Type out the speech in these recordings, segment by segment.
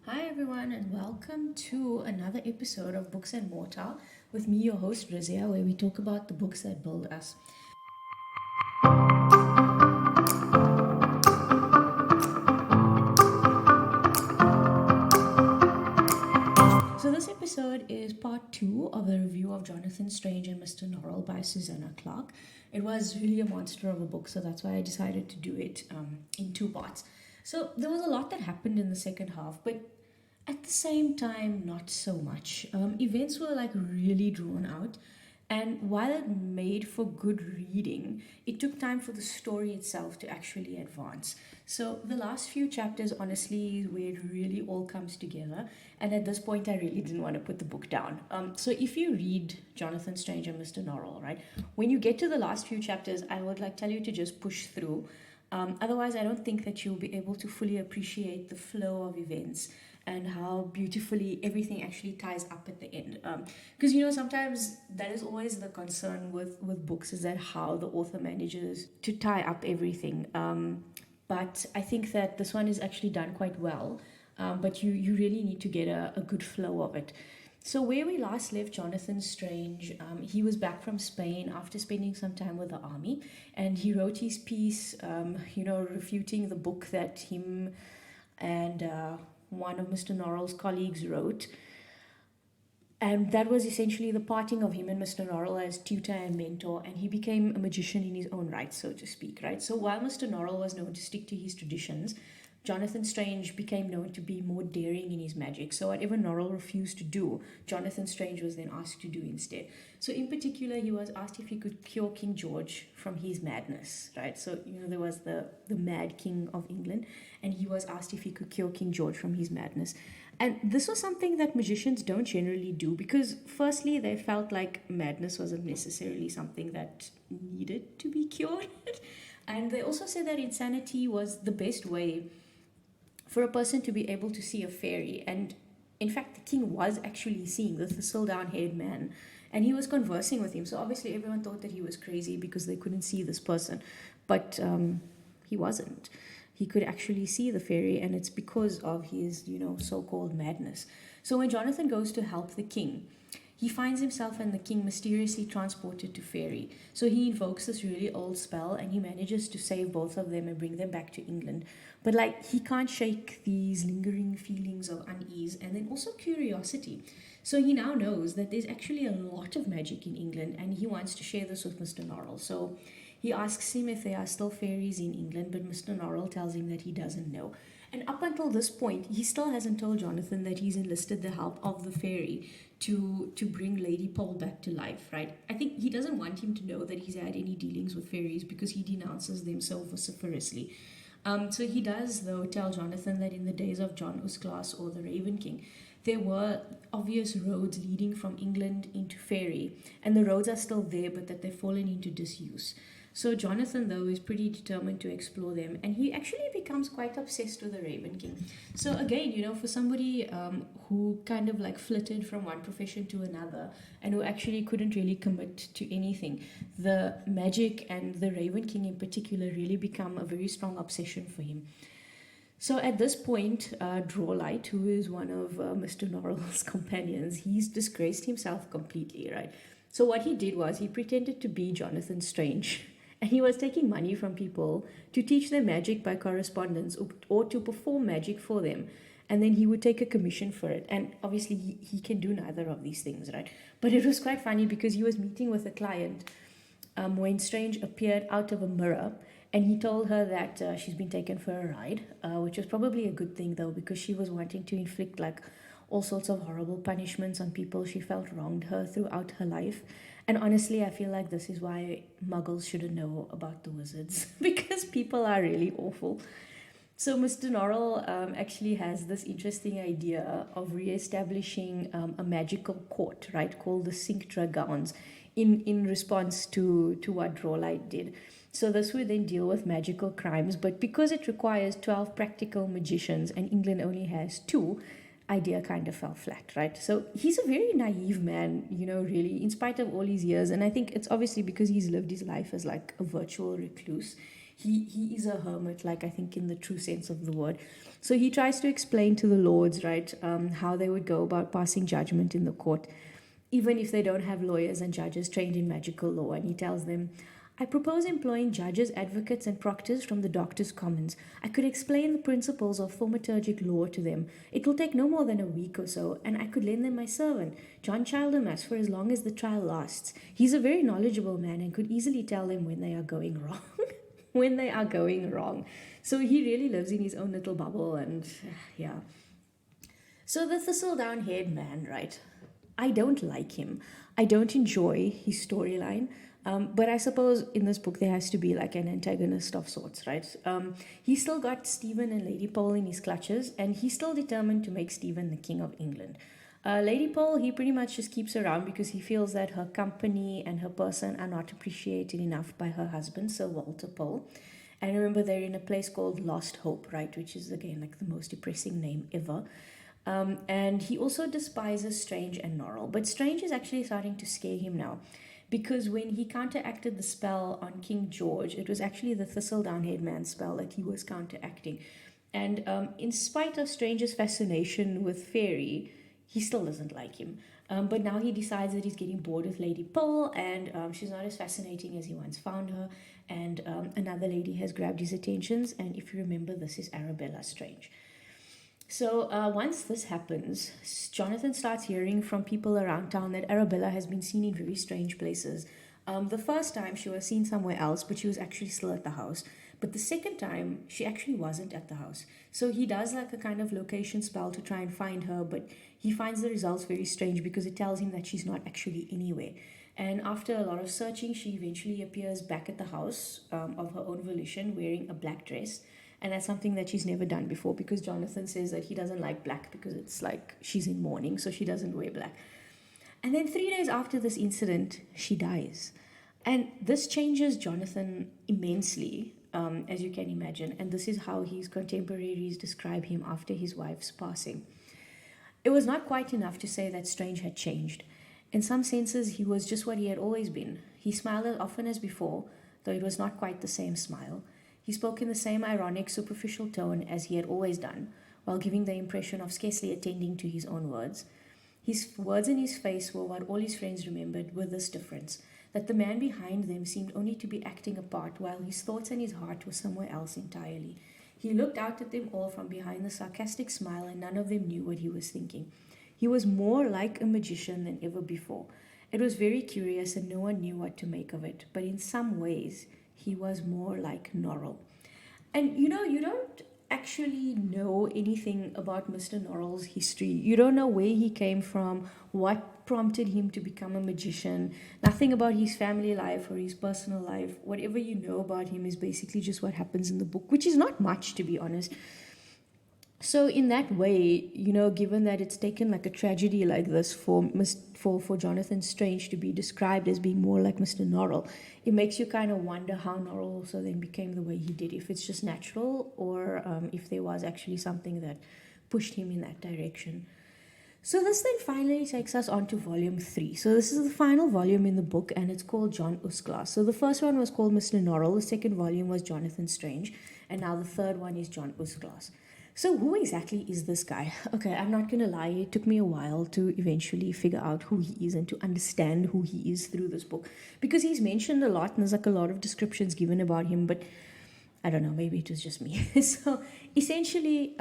Hi, everyone, and welcome to another episode of Books and Mortar with me, your host, Rizia, where we talk about the books that build us. So, this episode is part two of a review of Jonathan Strange and Mr. Norrell by Susanna Clarke. It was really a monster of a book, so that's why I decided to do it in two parts. So, there was a lot that happened in the second half, but at the same time, not so much. Events were like really drawn out, and while it made for good reading, it took time for the story itself to actually advance. So, the last few chapters, honestly, is where it really all comes together. And at this point, I really didn't want to put the book down. So, if you read Jonathan Strange and Mr. Norrell, right, when you get to the last few chapters, I would like tell you to just push through. Otherwise, I don't think that you'll be able to fully appreciate the flow of events and how beautifully everything actually ties up at the end. Because sometimes that is always the concern with books, is that how the author manages to tie up everything. But I think that this one is actually done quite well. But you really need to get a good flow of it. So where we last left Jonathan Strange, he was back from Spain after spending some time with the army, and he wrote his piece, refuting the book that him and one of Mr. Norrell's colleagues wrote. And that was essentially the parting of him and Mr. Norrell as tutor and mentor, and he became a magician in his own right, so to speak, right? So while Mr. Norrell was known to stick to his traditions, Jonathan Strange became known to be more daring in his magic. So whatever Norrell refused to do, Jonathan Strange was then asked to do instead. So in particular, he was asked if he could cure King George from his madness, right? So, there was the mad king of England, and he was asked if he could cure King George from his madness. And this was something that magicians don't generally do because, firstly, they felt like madness wasn't necessarily something that needed to be cured. And they also said that insanity was the best way for a person to be able to see a fairy. And in fact, the king was actually seeing the thistledown haired man, and he was conversing with him. So obviously, everyone thought that he was crazy because they couldn't see this person, but he wasn't. He could actually see the fairy, and it's because of his, so-called madness. So when Jonathan goes to help the king, he finds himself and the king mysteriously transported to fairy. So he invokes this really old spell, and he manages to save both of them and bring them back to England. But he can't shake these lingering feelings of unease and then also curiosity. So he now knows that there's actually a lot of magic in England, and he wants to share this with Mr. Norrell. So he asks him if there are still fairies in England, but Mr. Norrell tells him that he doesn't know. And up until this point, he still hasn't told Jonathan that he's enlisted the help of the fairy to bring Lady Pole back to life, right? I think he doesn't want him to know that he's had any dealings with fairies because he denounces them so vociferously. So he does, though, tell Jonathan that in the days of John Usclas or the Raven King, there were obvious roads leading from England into Fairy, and the roads are still there, but that they've fallen into disuse. So Jonathan, though, is pretty determined to explore them, and he actually becomes quite obsessed with the Raven King. So again, for somebody who kind of like flitted from one profession to another, and who actually couldn't really commit to anything, the magic and the Raven King in particular really become a very strong obsession for him. So at this point, Drawlight, who is one of Mr. Norrell's companions, he's disgraced himself completely, right? So what he did was he pretended to be Jonathan Strange, and he was taking money from people to teach them magic by correspondence or to perform magic for them. And then he would take a commission for it. And obviously, he can do neither of these things, right? But it was quite funny because he was meeting with a client when Strange appeared out of a mirror, and he told her that she's been taken for a ride, which was probably a good thing, though, because she was wanting to inflict like all sorts of horrible punishments on people she felt wronged her throughout her life. And honestly, I feel like this is why muggles shouldn't know about the wizards because people are really awful. So Mr. Norrell actually has this interesting idea of re-establishing a magical court, right, called the Cinque Dragons, in response to what Drawlight did. So this would then deal with magical crimes, but because it requires 12 practical magicians and England only has two, idea kind of fell flat, right? So he's a very naive man, really, in spite of all his years. And I think it's obviously because he's lived his life as like a virtual recluse. He is a hermit, like I think in the true sense of the word. So he tries to explain to the lords, right, how they would go about passing judgment in the court, even if they don't have lawyers and judges trained in magical law. And he tells them, I propose employing judges, advocates, and proctors from the Doctors' Commons. I could explain the principles of thaumaturgic law to them. It will take no more than a week or so, and I could lend them my servant, John Childermas, for as long as the trial lasts. He's a very knowledgeable man and could easily tell them when they are going wrong. When they are going wrong. So he really lives in his own little bubble, and yeah. So the thistledown haired man, right? I don't like him. I don't enjoy his storyline. But I suppose in this book there has to be like an antagonist of sorts, right? He's still got Stephen and Lady Pole in his clutches, and he's still determined to make Stephen the King of England. Lady Pole, he pretty much just keeps around because he feels that her company and her person are not appreciated enough by her husband, Sir Walter Pole. And remember, they're in a place called Lost Hope, right? Which is, again, like the most depressing name ever. And he also despises Strange and Norrell. But Strange is actually starting to scare him now, because when he counteracted the spell on King George, it was actually the thistledown-haired man's spell that he was counteracting. And in spite of Strange's fascination with Fairy, he still doesn't like him. But now he decides that he's getting bored with Lady Pole, and she's not as fascinating as he once found her. And another lady has grabbed his attentions, and if you remember, this is Arabella Strange. So once this happens, Jonathan starts hearing from people around town that Arabella has been seen in very strange places. The first time she was seen somewhere else, but she was actually still at the house. But the second time, she actually wasn't at the house. So he does like a kind of location spell to try and find her, but he finds the results very strange because it tells him that she's not actually anywhere. And after a lot of searching, she eventually appears back at the house of her own volition, wearing a black dress. And that's something that she's never done before, because Jonathan says that he doesn't like black because it's like she's in mourning, so she doesn't wear black. And then 3 days after this incident, she dies. And this changes Jonathan immensely, as you can imagine. And this is how his contemporaries describe him after his wife's passing. It was not quite enough to say that Strange had changed. In some senses, he was just what he had always been. He smiled as often as before, though it was not quite the same smile. He spoke in the same ironic, superficial tone as he had always done, while giving the impression of scarcely attending to his own words. His words and his face were what all his friends remembered, with this difference, that the man behind them seemed only to be acting a part, while his thoughts and his heart were somewhere else entirely. He looked out at them all from behind the sarcastic smile, and none of them knew what he was thinking. He was more like a magician than ever before. It was very curious, and no one knew what to make of it, but in some ways he was more like Norrell. And you don't actually know anything about Mr. Norrell's history. You don't know where he came from, what prompted him to become a magician, nothing about his family life or his personal life. Whatever you know about him is basically just what happens in the book, which is not much, to be honest. So in that way, given that it's taken like a tragedy like this for Jonathan Strange to be described as being more like Mr. Norrell, it makes you kind of wonder how Norrell also then became the way he did, if it's just natural or if there was actually something that pushed him in that direction. So this then finally takes us on to volume 3. So this is the final volume in the book, and it's called John Usglass. So the first one was called Mr. Norrell, the second volume was Jonathan Strange, and now the third one is John Usglass. So who exactly is this guy? Okay, I'm not going to lie, it took me a while to eventually figure out who he is and to understand who he is through this book, because he's mentioned a lot and there's like a lot of descriptions given about him, but I don't know, maybe it was just me. So essentially,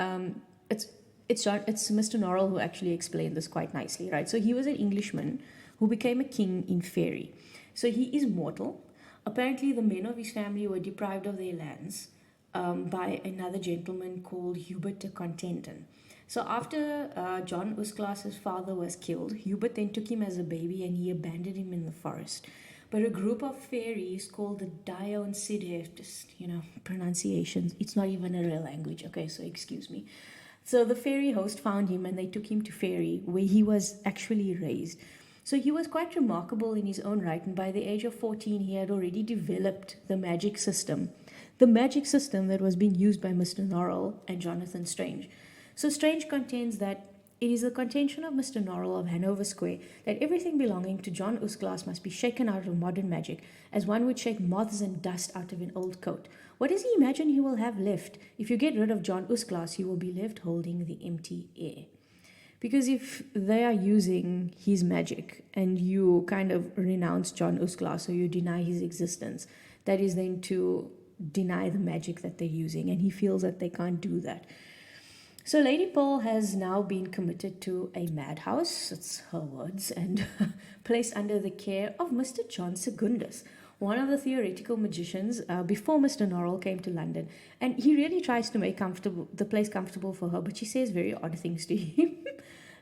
it's Mr. Norrell who actually explained this quite nicely, right? So he was an Englishman who became a king in Fairy. So he is mortal. Apparently the men of his family were deprived of their lands by another gentleman called Hubert de Contenton. So after John Usglass's father was killed, Hubert then took him as a baby and he abandoned him in the forest. But a group of fairies called the Dion Sidhef, just, pronunciations, it's not even a real language, okay, so excuse me. So the fairy host found him and they took him to Fairy, where he was actually raised. So he was quite remarkable in his own right, and by the age of 14 he had already developed the magic system that was being used by Mr. Norrell and Jonathan Strange. So Strange contends that It is the contention of Mr. Norrell of Hanover Square that everything belonging to John Usglas must be shaken out of modern magic, as one would shake moths and dust out of an old coat. What does he imagine he will have left? If you get rid of John Usglas, you will be left holding the empty air. Because if they are using his magic and you kind of renounce John Usglas or you deny his existence, that is then to deny the magic that they're using, and he feels that they can't do that. So Lady Pearl has now been committed to a madhouse, it's her words, and placed under the care of Mr. John Secundus, one of the theoretical magicians before Mr. Norrell came to London. And he really tries to make the place comfortable for her, but she says very odd things to him.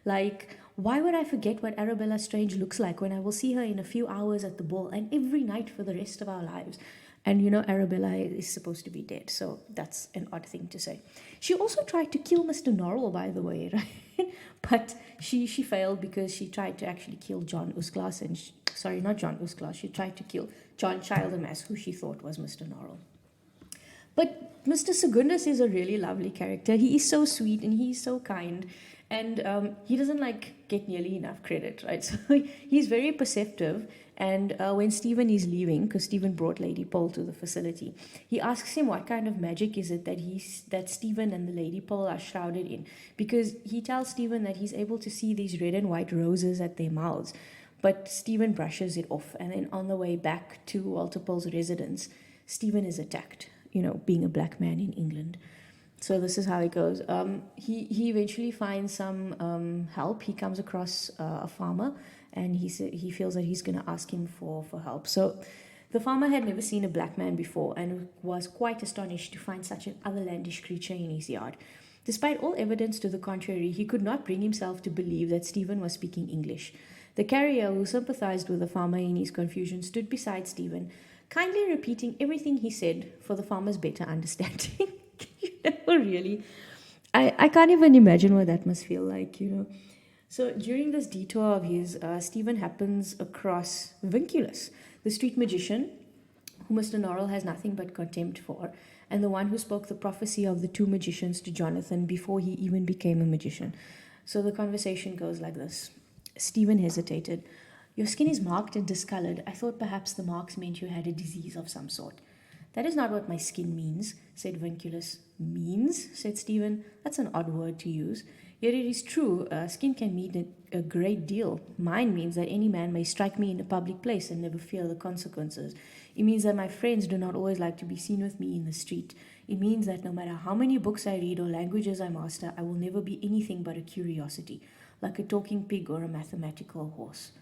Like, why would I forget what Arabella Strange looks like when I will see her in a few hours at the ball and every night for the rest of our lives? And you know, Arabella is supposed to be dead, so that's an odd thing to say. She also tried to kill Mr. Norrell, by the way, right? But she failed because she tried to actually kill John Usglas, and sorry, not John Usglas, she tried to kill John Childermas, who she thought was Mr. Norrell. But Mr. Secundus is a really lovely character. He is so sweet and he is so kind. And he doesn't get nearly enough credit, right? So he's very perceptive. And when Stephen is leaving, because Stephen brought Lady Pearl to the facility, he asks him what kind of magic is it that Stephen and the Lady Pearl are shrouded in. Because he tells Stephen that he's able to see these red and white roses at their mouths. But Stephen brushes it off. And then on the way back to Walter Pearl's residence, Stephen is attacked, being a black man in England. So this is how it goes. He eventually finds some help. He comes across a farmer, and he feels that he's going to ask him for help. So the farmer had never seen a black man before and was quite astonished to find such an otherlandish creature in his yard. Despite all evidence to the contrary, he could not bring himself to believe that Stephen was speaking English. The carrier, who sympathized with the farmer in his confusion, stood beside Stephen, kindly repeating everything he said for the farmer's better understanding. Really, I can't even imagine what that must feel like, So during this detour of his, Stephen happens across Vinculus, the street magician, who Mr. Norrell has nothing but contempt for, and the one who spoke the prophecy of the two magicians to Jonathan before he even became a magician. So the conversation goes like this. Stephen hesitated. Your skin is marked and discolored. I thought perhaps the marks meant you had a disease of some sort. That is not what my skin means, said Vinculus. Means? Said Stephen. That's an odd word to use. Yet it is true, skin can mean a great deal. Mine means that any man may strike me in a public place and never fear the consequences. It means that my friends do not always like to be seen with me in the street. It means that no matter how many books I read or languages I master, I will never be anything but a curiosity, like a talking pig or a mathematical horse.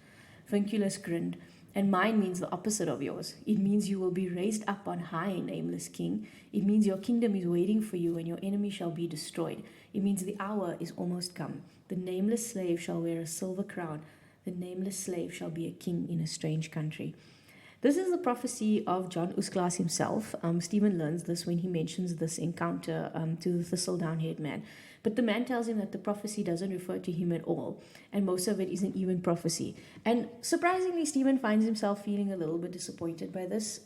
Vinculus grinned. And mine means the opposite of yours. It means you will be raised up on high, nameless king. It means your kingdom is waiting for you and your enemy shall be destroyed. It means the hour is almost come. The nameless slave shall wear a silver crown. The nameless slave shall be a king in a strange country. This is the prophecy of John Usglas himself. Stephen learns this when he mentions this encounter to the thistledown-haired man. But the man tells him that the prophecy doesn't refer to him at all, and most of it isn't even prophecy. And surprisingly, Stephen finds himself feeling a little bit disappointed by this.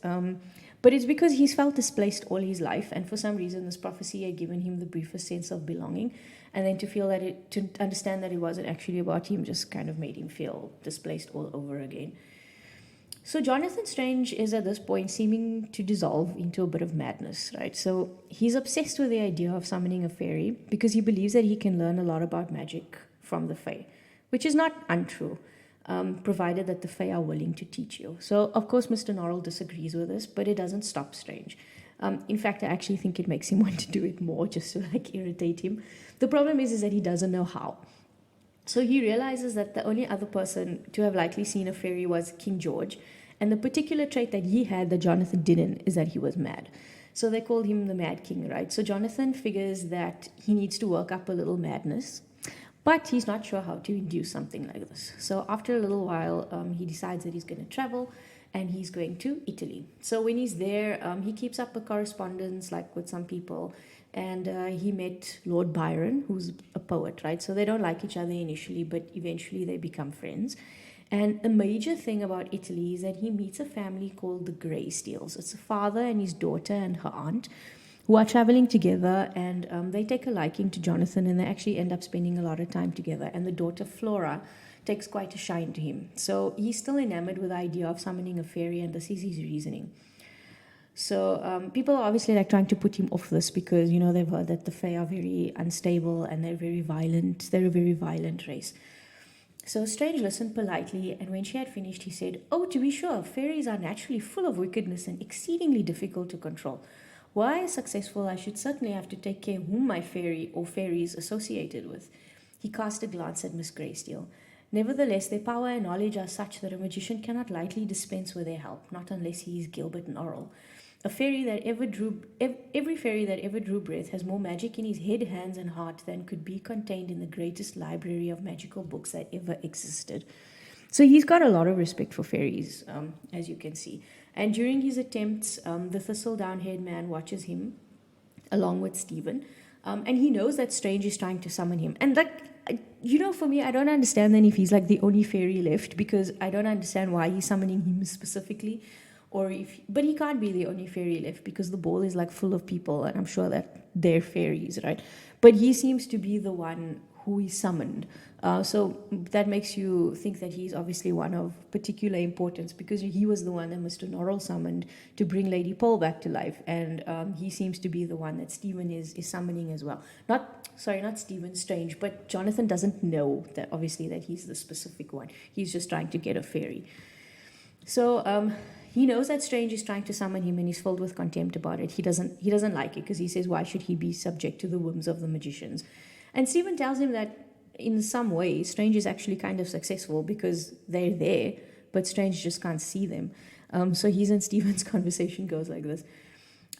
But it's because he's felt displaced all his life, and for some reason this prophecy had given him the briefest sense of belonging. And then to understand that it wasn't actually about him just kind of made him feel displaced all over again. So Jonathan Strange is at this point seeming to dissolve into a bit of madness, right? So he's obsessed with the idea of summoning a fairy because he believes that he can learn a lot about magic from the Fae, which is not untrue, provided that the Fae are willing to teach you. So, of course, Mr. Norrell disagrees with this, but it doesn't stop Strange. In fact, I actually think it makes him want to do it more just to irritate him. The problem is that he doesn't know how. So he realizes that the only other person to have likely seen a fairy was King George, and the particular trait that he had that Jonathan didn't is that he was mad. So they called him the Mad King, right? So Jonathan figures that he needs to work up a little madness, but he's not sure how to induce something like this. So after a little while, he decides that he's going to travel, and he's going to Italy. So when he's there, he keeps up a correspondence with some people, and he met Lord Byron, who's a poet, right? So they don't like each other initially, but eventually they become friends. And a major thing about Italy is that he meets a family called the Greysteels. It's a father and his daughter and her aunt. who are traveling together, and they take a liking to Jonathan, and they actually end up spending a lot of time together. And the daughter Flora takes quite a shine to him. So he's still enamored with the idea of summoning a fairy, and this is his reasoning. So people are obviously like trying to put him off this because, you know, they've heard that the Fae are very unstable and they're very violent. They're a very violent race. So Strange listened politely, and when she had finished, he said, "Oh, to be sure, fairies are naturally full of wickedness and exceedingly difficult to control. Were I successful, I should certainly have to take care whom my fairy or fairies associated with." He cast a glance at Miss Greysteel. "Nevertheless, their power and knowledge are such that a magician cannot lightly dispense with their help, not unless he is Gilbert Norrell. Every fairy that ever drew breath has more magic in his head, hands, and heart than could be contained in the greatest library of magical books that ever existed." So he's got a lot of respect for fairies, as you can see. And during his attempts, the thistledown-haired man watches him along with Stephen, and he knows that Strange is trying to summon him. And for me, I don't understand then if he's like the only fairy left, because I don't understand why he's summoning him specifically. But he can't be the only fairy left because the ball is like full of people, and I'm sure that they're fairies, right? But he seems to be the one who is summoned. So that makes you think that he's obviously one of particular importance, because he was the one that Mr. Norrell summoned to bring Lady Pole back to life, and he seems to be the one that Stephen is summoning as well. Not Stephen, Strange, but Jonathan doesn't know that obviously that he's the specific one. He's just trying to get a fairy. So he knows that Strange is trying to summon him, and he's filled with contempt about it. He doesn't like it because he says, why should he be subject to the whims of the magicians? And Stephen tells him that in some way, Strange is actually kind of successful because they're there, but Strange just can't see them. So his and Stephen's conversation goes like this.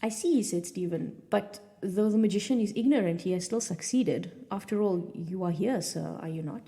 "I see," said Stephen, "but though the magician is ignorant, he has still succeeded. After all, you are here, sir, are you not?"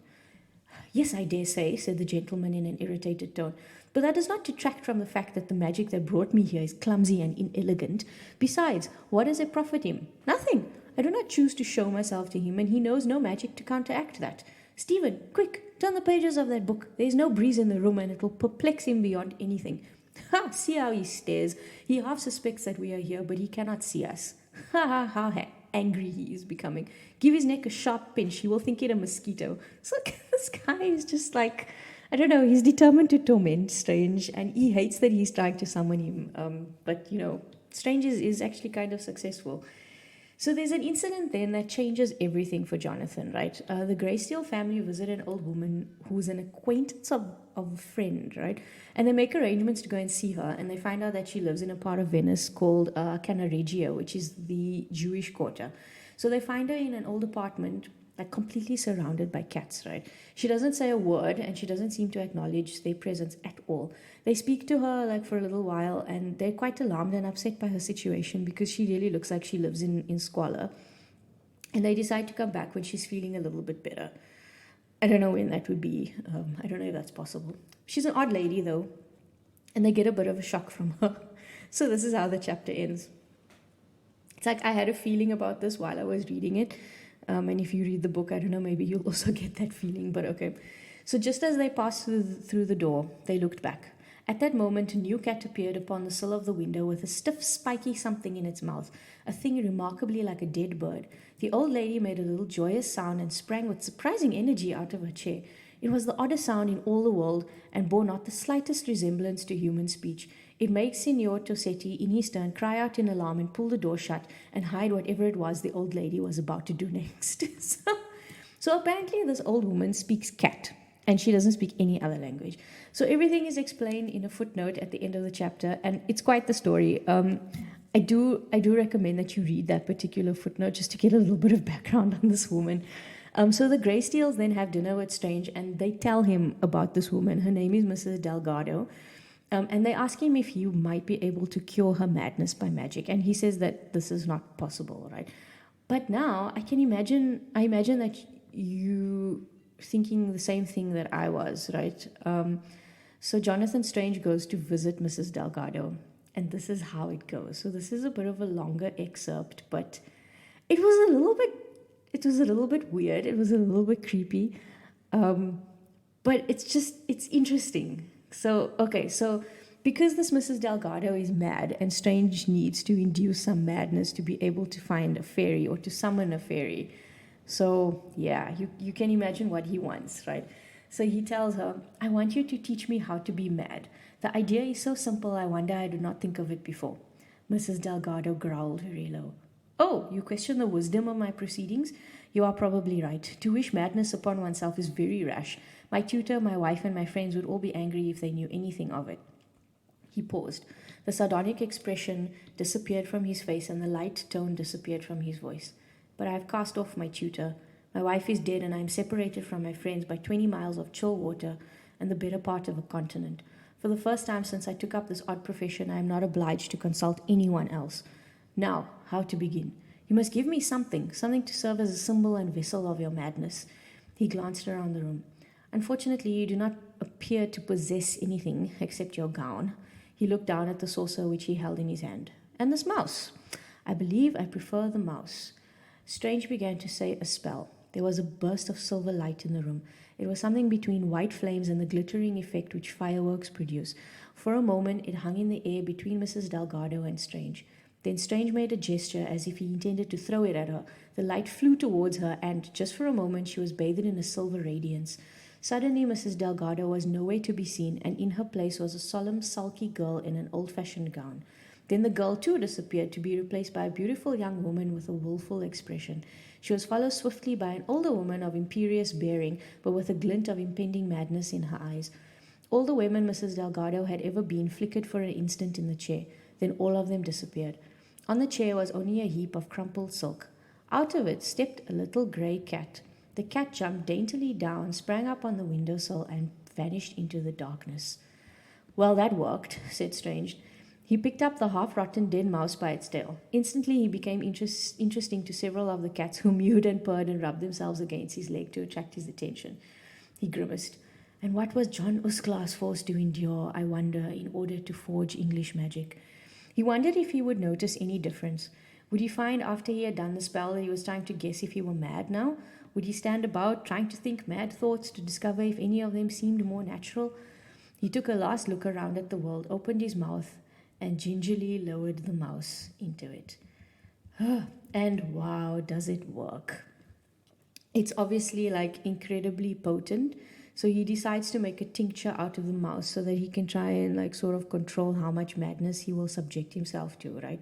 "Yes, I dare say," said the gentleman in an irritated tone. "But that does not detract from the fact that the magic that brought me here is clumsy and inelegant. Besides, what does it profit him? Nothing. I do not choose to show myself to him, and he knows no magic to counteract that. Stephen, quick, turn the pages of that book. There is no breeze in the room, and it will perplex him beyond anything. Ha! See how he stares. He half suspects that we are here, but he cannot see us. Ha ha! How angry he is becoming. Give his neck a sharp pinch. He will think it a mosquito." So this guy is just like, I don't know, he's determined to torment Strange, and he hates that he's trying to summon him. But, Strange is actually kind of successful. So there's an incident then that changes everything for Jonathan, right? The Greysteel family visit an old woman who's an acquaintance of a friend, right? And they make arrangements to go and see her, and they find out that she lives in a part of Venice called Cannaregio, which is the Jewish quarter. So they find her in an old apartment, like completely surrounded by cats, right? She doesn't say a word, and she doesn't seem to acknowledge their presence at all. They speak to her like for a little while, and they're quite alarmed and upset by her situation because she really looks like she lives in squalor. And they decide to come back when she's feeling a little bit better. I don't know when that would be. I don't know if that's possible. She's an odd lady though, and they get a bit of a shock from her. So this is how the chapter ends. It's like I had a feeling about this while I was reading it. And if you read the book, I don't know, maybe you'll also get that feeling, but okay. So just as they passed through the door, they looked back. At that moment, a new cat appeared upon the sill of the window with a stiff, spiky something in its mouth, a thing remarkably like a dead bird. The old lady made a little joyous sound and sprang with surprising energy out of her chair. It was the oddest sound in all the world, and bore not the slightest resemblance to human speech. It made Signor Tossetti, in his turn, cry out in alarm and pull the door shut and hide whatever it was the old lady was about to do next. So apparently this old woman speaks cat, and she doesn't speak any other language. So everything is explained in a footnote at the end of the chapter, and it's quite the story. I do recommend that you read that particular footnote just to get a little bit of background on this woman. So the Greysteels then have dinner with Strange, and they tell him about this woman. Her name is Mrs. Delgado. And they ask him if he might be able to cure her madness by magic. And he says that this is not possible, right? But now I imagine that you thinking the same thing that I was, right? So Jonathan Strange goes to visit Mrs. Delgado, and this is how it goes. So this is a bit of a longer excerpt, but it was a little bit weird. It was a little bit creepy, but it's interesting. So because this Mrs. Delgado is mad and Strange needs to induce some madness to be able to find a fairy or to summon a fairy. So, yeah, you can imagine what he wants, right? So he tells her, I want you to teach me how to be mad. The idea is so simple, I wonder I did not think of it before. Mrs. Delgado growled very low. Oh, you question the wisdom of my proceedings? You are probably right. To wish madness upon oneself is very rash. My tutor, my wife, and my friends would all be angry if they knew anything of it. He paused. The sardonic expression disappeared from his face and the light tone disappeared from his voice. But I have cast off my tutor. My wife is dead and I am separated from my friends by 20 miles of chill water and the better part of a continent. For the first time since I took up this odd profession, I am not obliged to consult anyone else. Now, how to begin? You must give me something to serve as a symbol and vessel of your madness. He glanced around the room. Unfortunately, you do not appear to possess anything except your gown. He looked down at the saucer which he held in his hand. And this mouse. I believe I prefer the mouse. Strange began to say a spell. There was a burst of silver light in the room. It was something between white flames and the glittering effect which fireworks produce. For a moment, it hung in the air between Mrs. Delgado and Strange. Then Strange made a gesture as if he intended to throw it at her. The light flew towards her, and just for a moment she was bathed in a silver radiance. Suddenly, Mrs. Delgado was nowhere to be seen, and in her place was a solemn, sulky girl in an old-fashioned gown. Then the girl too disappeared, to be replaced by a beautiful young woman with a wilful expression. She was followed swiftly by an older woman of imperious bearing, but with a glint of impending madness in her eyes. All the women Mrs. Delgado had ever been flickered for an instant in the chair, then all of them disappeared. On the chair was only a heap of crumpled silk. Out of it stepped a little grey cat. The cat jumped daintily down, sprang up on the windowsill, and vanished into the darkness. Well, that worked, said Strange. He picked up the half-rotten dead mouse by its tail. Instantly he became interesting to several of the cats who mewed and purred and rubbed themselves against his leg to attract his attention. He grimaced. And what was John Usclass forced to endure, I wonder, in order to forge English magic? He wondered if he would notice any difference. Would he find after he had done the spell that he was trying to guess if he were mad now? Would he stand about trying to think mad thoughts to discover if any of them seemed more natural? He took a last look around at the world, opened his mouth, and gingerly lowered the mouse into it. And wow, does it work. It's obviously like incredibly potent. So he decides to make a tincture out of the mouse so that he can try and like sort of control how much madness he will subject himself to, right?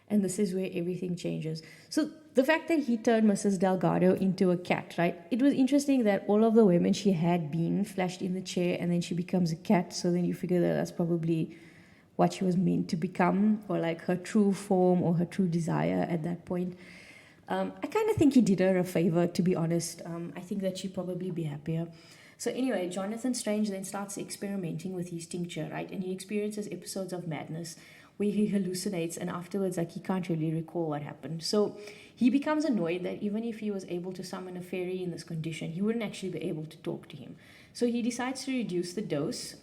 And this is where everything changes. So the fact that he turned Mrs. Delgado into a cat, right? It was interesting that all of the women she had been flashed in the chair and then she becomes a cat. So then you figure that that's probably what she was meant to become, or like her true form or her true desire at that point. I kind of think he did her a favor, to be honest. I think that she'd probably be happier. So anyway, Jonathan Strange then starts experimenting with his tincture, right? And he experiences episodes of madness where he hallucinates and afterwards like he can't really recall what happened. So he becomes annoyed that even if he was able to summon a fairy in this condition, he wouldn't actually be able to talk to him. So he decides to reduce the dose,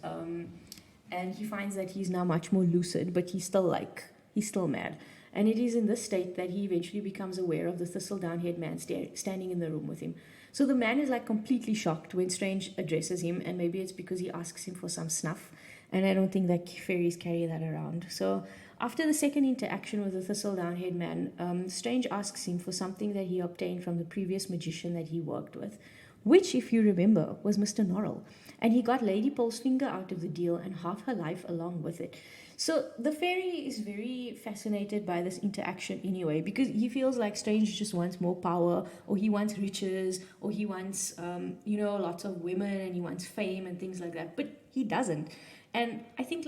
and he finds that he's now much more lucid, but he's still mad. And it is in this state that he eventually becomes aware of the thistledown-haired man standing in the room with him. So the man is like completely shocked when Strange addresses him, and maybe it's because he asks him for some snuff, and I don't think that fairies carry that around. So after the second interaction with the thistledown-haired man, Strange asks him for something that he obtained from the previous magician that he worked with, which, if you remember, was Mr. Norrell. And he got Lady Pole's finger out of the deal and half her life along with it. So the fairy is very fascinated by this interaction anyway, because he feels like Strange just wants more power, or he wants riches, or he wants, lots of women, and he wants fame and things like that. But he doesn't. And I think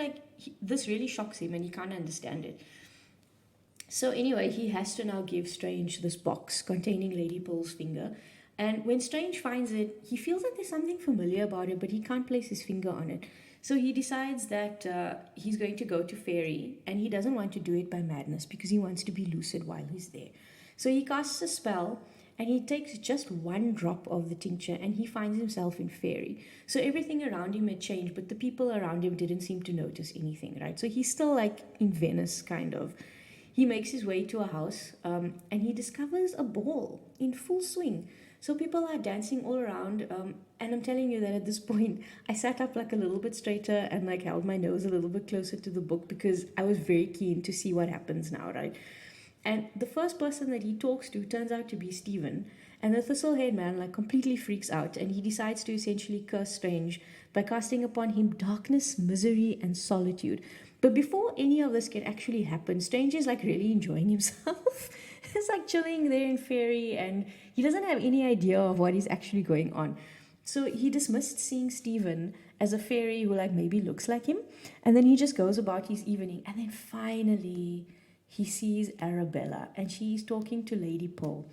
this really shocks him and he can't understand it. So anyway, he has to now give Strange this box containing Lady Pole's finger. And when Strange finds it, he feels that there's something familiar about it, but he can't place his finger on it. So he decides that he's going to go to Fairy, and he doesn't want to do it by madness because he wants to be lucid while he's there. So he casts a spell, and he takes just one drop of the tincture, and he finds himself in Fairy. So everything around him had changed, but the people around him didn't seem to notice anything, right? So he's still like in Venice, kind of. He makes his way to a house, and he discovers a ball in full swing. So people are dancing all around, and I'm telling you that at this point, I sat up like a little bit straighter and like held my nose a little bit closer to the book because I was very keen to see what happens now, right? And the first person that he talks to turns out to be Stephen. And the thistle-haired man like completely freaks out and he decides to essentially curse Strange by casting upon him darkness, misery, and solitude. But before any of this can actually happen, Strange is like really enjoying himself. He's like chilling there in Fairy and he doesn't have any idea of what is actually going on. So he dismissed seeing Stephen as a fairy who like maybe looks like him. And then he just goes about his evening. And then finally he sees Arabella and she's talking to Lady Pole.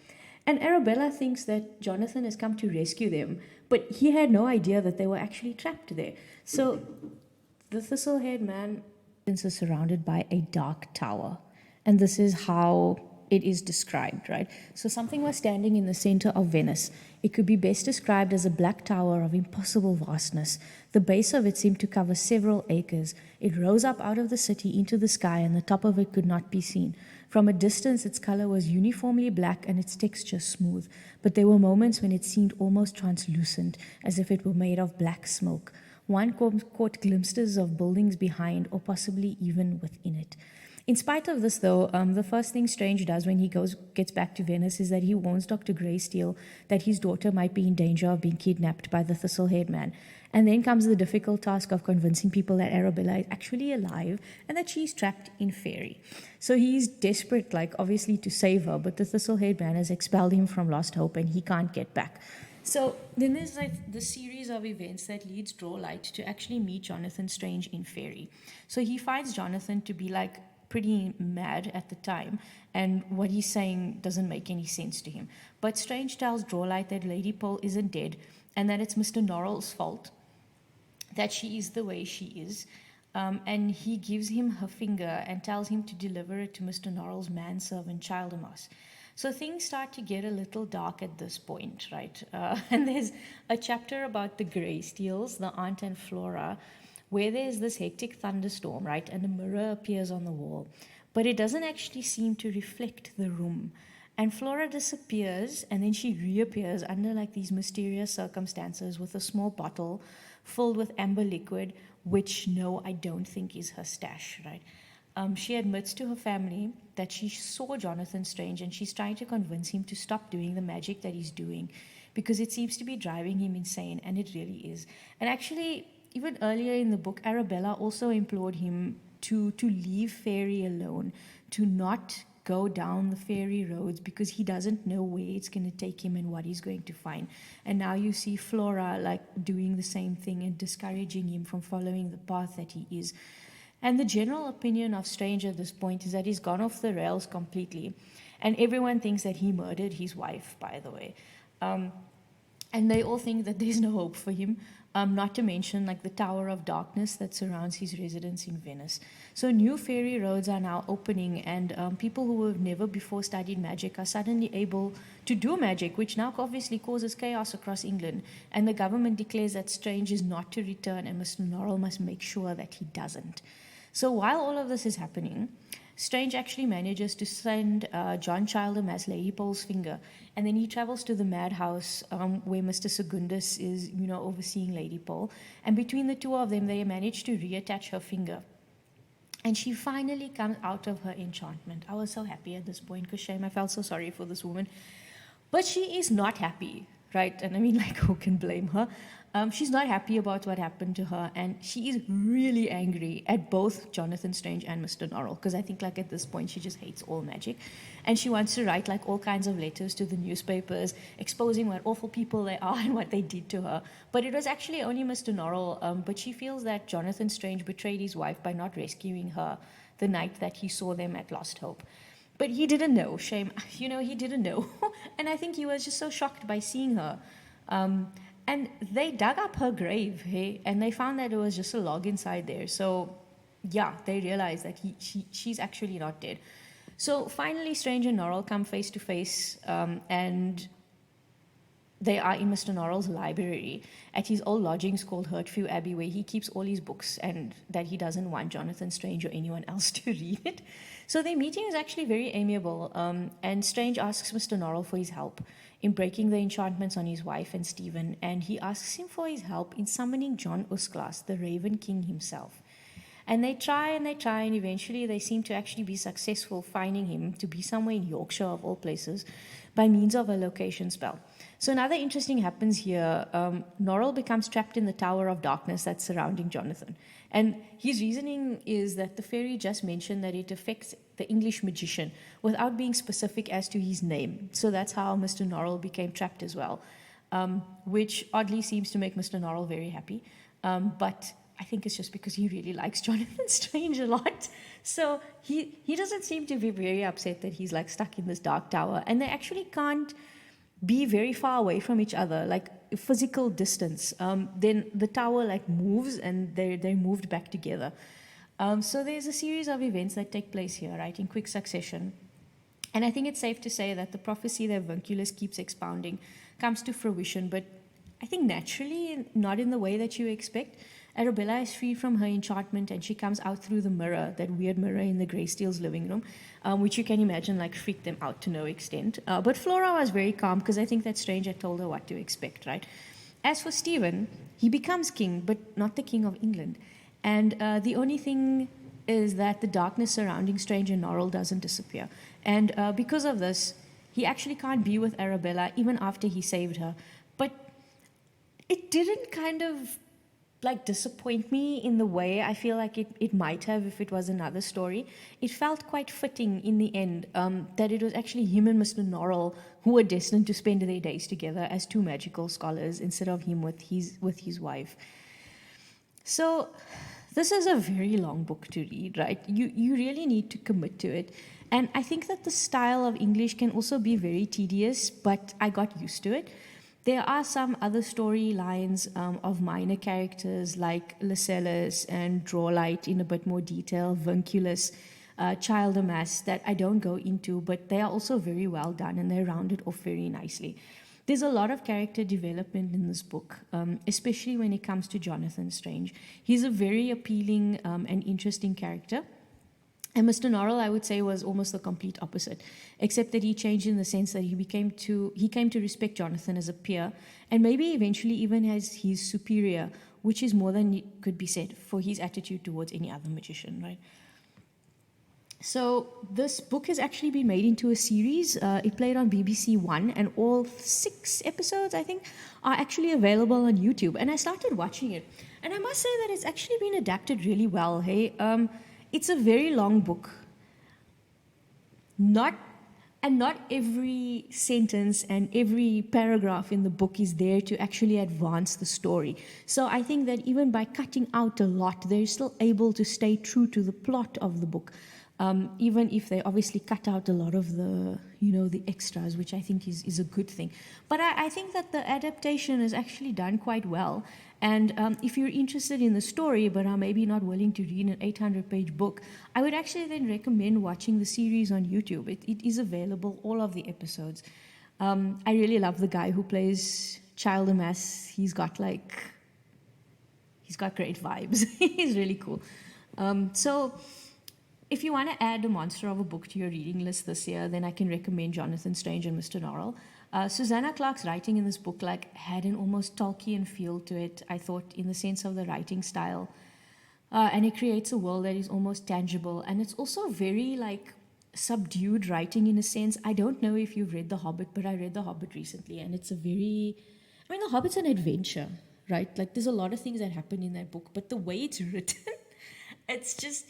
And Arabella thinks that Jonathan has come to rescue them, but he had no idea that they were actually trapped there. So the thistle-haired man is surrounded by a dark tower. And this is how it is described, right? So something was standing in the center of Venice. It could be best described as a black tower of impossible vastness. The base of it seemed to cover several acres. It rose up out of the city into the sky, and the top of it could not be seen. From a distance, its color was uniformly black and its texture smooth, but there were moments when it seemed almost translucent, as if it were made of black smoke. One caught glimpses of buildings behind, or possibly even within it. In spite of this, though, the first thing Strange does when he gets back to Venice is that he warns Dr. Greysteel that his daughter might be in danger of being kidnapped by the thistle-haired man. And then comes the difficult task of convincing people that Arabella is actually alive and that she's trapped in Fairy. So he's desperate, like, obviously to save her, but the thistle-haired man has expelled him from Lost Hope and he can't get back. So then there's like the series of events that leads Drawlight to actually meet Jonathan Strange in Fairy. So he finds Jonathan to be like pretty mad at the time, and what he's saying doesn't make any sense to him. But Strange tells Drawlight that Lady Pole isn't dead and that it's Mr. Norrell's fault that she is the way she is. And he gives him her finger and tells him to deliver it to Mr. Norrell's manservant, Childemus. So things start to get a little dark at this point, right? And there's a chapter about the Greysteels, the aunt and Flora, where there's this hectic thunderstorm, right? And a mirror appears on the wall, but it doesn't actually seem to reflect the room. And Flora disappears, and then she reappears under like these mysterious circumstances with a small bottle filled with amber liquid, which no, I don't think is her stash, right? She admits to her family that she saw Jonathan Strange and she's trying to convince him to stop doing the magic that he's doing because it seems to be driving him insane, and it really is. And actually, even earlier in the book, Arabella also implored him to leave Fairy alone, to not go down the fairy roads because he doesn't know where it's going to take him and what he's going to find. And now you see Flora like doing the same thing and discouraging him from following the path that he is. And the general opinion of Strange at this point is that he's gone off the rails completely. And everyone thinks that he murdered his wife, by the way. And they all think that there's no hope for him. Not to mention like the Tower of Darkness that surrounds his residence in Venice. So new fairy roads are now opening, and people who have never before studied magic are suddenly able to do magic, which now obviously causes chaos across England. And the government declares that Strange is not to return, and Mr. Norrell must make sure that he doesn't. So while all of this is happening, Strange actually manages to send John Childham as Lady Pole's finger, and then he travels to the madhouse where Mr. Segundus is, overseeing Lady Pole. And between the two of them, they manage to reattach her finger. And she finally comes out of her enchantment. I was so happy at this point because shame, I felt so sorry for this woman. But she is not happy, right? And I mean, like, who can blame her? She's not happy about what happened to her, and she is really angry at both Jonathan Strange and Mr. Norrell, because I think like at this point she just hates all magic, and she wants to write like all kinds of letters to the newspapers exposing what awful people they are and what they did to her. But it was actually only Mr. Norrell, but she feels that Jonathan Strange betrayed his wife by not rescuing her the night that he saw them at Lost Hope. But he didn't know, shame, he didn't know. And I think he was just so shocked by seeing her. And they dug up her grave, hey, and they found that it was just a log inside there. So, yeah, they realized that she's actually not dead. So finally, Strange and Norrell come face to face, and they are in Mr. Norrell's library at his old lodgings called Hurtfew Abbey, where he keeps all his books and that he doesn't want Jonathan Strange or anyone else to read it. So their meeting is actually very amiable, and Strange asks Mr. Norrell for his help in breaking the enchantments on his wife and Stephen, and he asks him for his help in summoning John Usglas, the Raven King himself. And they try, and eventually they seem to actually be successful finding him to be somewhere in Yorkshire, of all places, by means of a location spell. So another interesting happens here. Norrell becomes trapped in the Tower of Darkness that's surrounding Jonathan. And his reasoning is that the fairy just mentioned that it affects the English magician without being specific as to his name. So that's how Mr. Norrell became trapped as well, which oddly seems to make Mr. Norrell very happy. But I think it's just because he really likes Jonathan Strange a lot. So he doesn't seem to be very upset that he's like stuck in this dark tower. And they actually can't be very far away from each other, like physical distance. Then the tower like moves and they're moved back together. So there's a series of events that take place here, right, in quick succession. And I think it's safe to say that the prophecy that Vinculus keeps expounding comes to fruition, but I think naturally, not in the way that you expect. Arabella is freed from her enchantment and she comes out through the mirror, that weird mirror in the Greysteel's living room, which you can imagine like freaked them out to no extent. But Flora was very calm because I think that Strange had told her what to expect, right? As for Stephen, he becomes king, but not the king of England. And the only thing is that the darkness surrounding Strange and Norrell doesn't disappear. And because of this, he actually can't be with Arabella even after he saved her. But it didn't kind of like disappoint me in the way I feel like it might have if it was another story. It felt quite fitting in the end that it was actually him and Mr. Norrell who were destined to spend their days together as two magical scholars instead of him with his wife. So this is a very long book to read, right? You really need to commit to it. And I think that the style of English can also be very tedious, but I got used to it. There are some other storylines of minor characters like Lascelles and Drawlight in a bit more detail, Vinculus, Childermass, that I don't go into, but they are also very well done and they're rounded off very nicely. There's a lot of character development in this book, especially when it comes to Jonathan Strange. He's a very appealing and interesting character. And Mr. Norrell, I would say, was almost the complete opposite, except that he changed in the sense that he came to respect Jonathan as a peer, and maybe eventually even as his superior, which is more than could be said for his attitude towards any other magician, right? So this book has actually been made into a series. It played on BBC One, and all 6 episodes, I think, are actually available on YouTube. And I started watching it, and I must say that it's actually been adapted really well. Hey. It's a very long book. Not every sentence and every paragraph in the book is there to actually advance the story. So I think that even by cutting out a lot, they're still able to stay true to the plot of the book, even if they obviously cut out a lot of the extras, which I think is a good thing. But I think that the adaptation is actually done quite well. And if you're interested in the story but are maybe not willing to read an 800-page book, I would actually then recommend watching the series on YouTube. It is available, all of the episodes. I really love the guy who plays Childermass. He's got great vibes. He's really cool. So if you want to add a monster of a book to your reading list this year, then I can recommend Jonathan Strange and Mr. Norrell. Susanna Clarke's writing in this book had an almost Tolkien feel to it, I thought, in the sense of the writing style. And it creates a world that is almost tangible. And it's also very subdued writing in a sense. I don't know if you've read The Hobbit, but I read The Hobbit recently. And it's The Hobbit's an adventure, right? There's a lot of things that happen in that book. But the way it's written, it's just...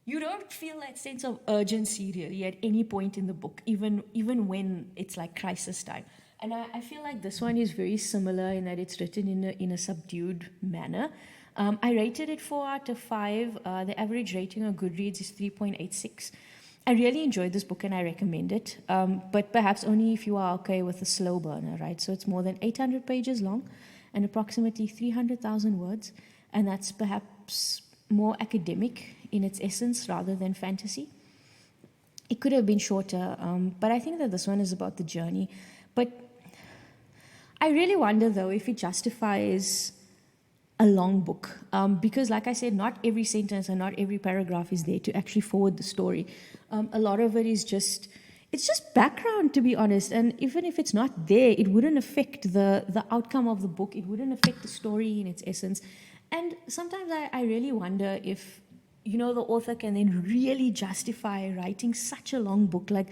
You don't feel that sense of urgency really at any point in the book, even when it's crisis time. And I feel like this one is very similar in that it's written in a subdued manner. I rated it 4 out of 5. The average rating on Goodreads is 3.86. I really enjoyed this book and I recommend it, but perhaps only if you are okay with a slow burner, right? So it's more than 800 pages long and approximately 300,000 words, and that's perhaps more academic in its essence rather than fantasy. It could have been shorter, but I think that this one is about the journey. But I really wonder, though, if it justifies a long book, because like I said, not every sentence and not every paragraph is there to actually forward the story. A lot of it is just it's just background, to be honest. And even if it's not there, it wouldn't affect the outcome of the book. It wouldn't affect the story in its essence. And sometimes I really wonder if, the author can then really justify writing such a long book. Like,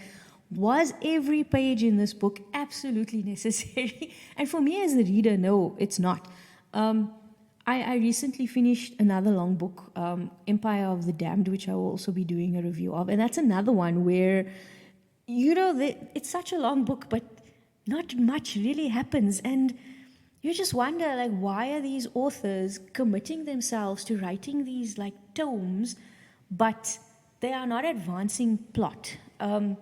was every page in this book absolutely necessary? And for me as the reader, no, it's not. I recently finished another long book, Empire of the Damned, which I will also be doing a review of. And that's another one where, it's such a long book, but not much really happens. And you just wonder, like, why are these authors committing themselves to writing these, like, tomes, but they are not advancing plot? And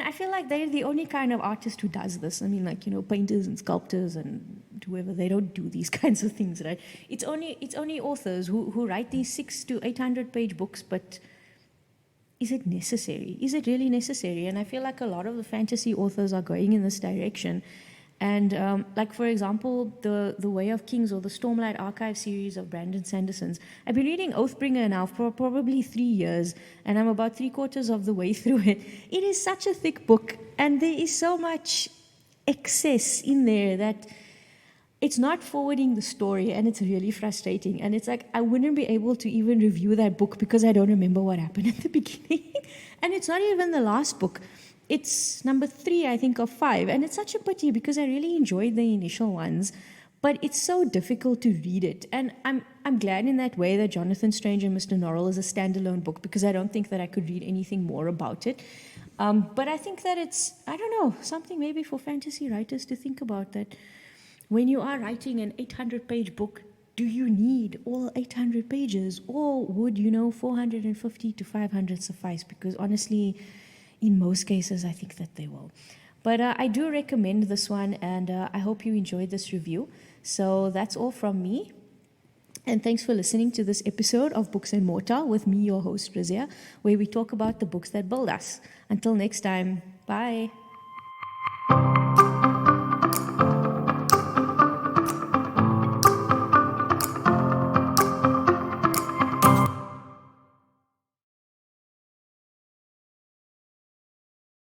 I feel like they're the only kind of artist who does this. I mean, like, painters and sculptors and whoever, they don't do these kinds of things, right? It's only authors who write these 600 to 800 page books, but is it necessary? Is it really necessary? And I feel like a lot of the fantasy authors are going in this direction. And like, for example, the Way of Kings or the Stormlight Archive series of Brandon Sanderson's. I've been reading Oathbringer now for probably 3 years, and I'm about 3/4 of the way through it. It is such a thick book, and there is so much excess in there that it's not forwarding the story, and it's really frustrating. And it's like, I wouldn't be able to even review that book because I don't remember what happened at the beginning. And it's not even the last book. It's number 3, I think, of 5. And it's such a pity because I really enjoyed the initial ones, but it's so difficult to read it. And I'm glad in that way that Jonathan Strange and Mr. Norrell is a standalone book, because I don't think that I could read anything more about it. But I think that it's, I don't know, something maybe for fantasy writers to think about, that when you are writing an 800-page book, do you need all 800 pages? Or would, 450 to 500 suffice? Because honestly, in most cases, I think that they will. But I do recommend this one, and I hope you enjoyed this review. So that's all from me. And thanks for listening to this episode of Books and Mortar with me, your host, Razia, where we talk about the books that build us. Until next time, bye.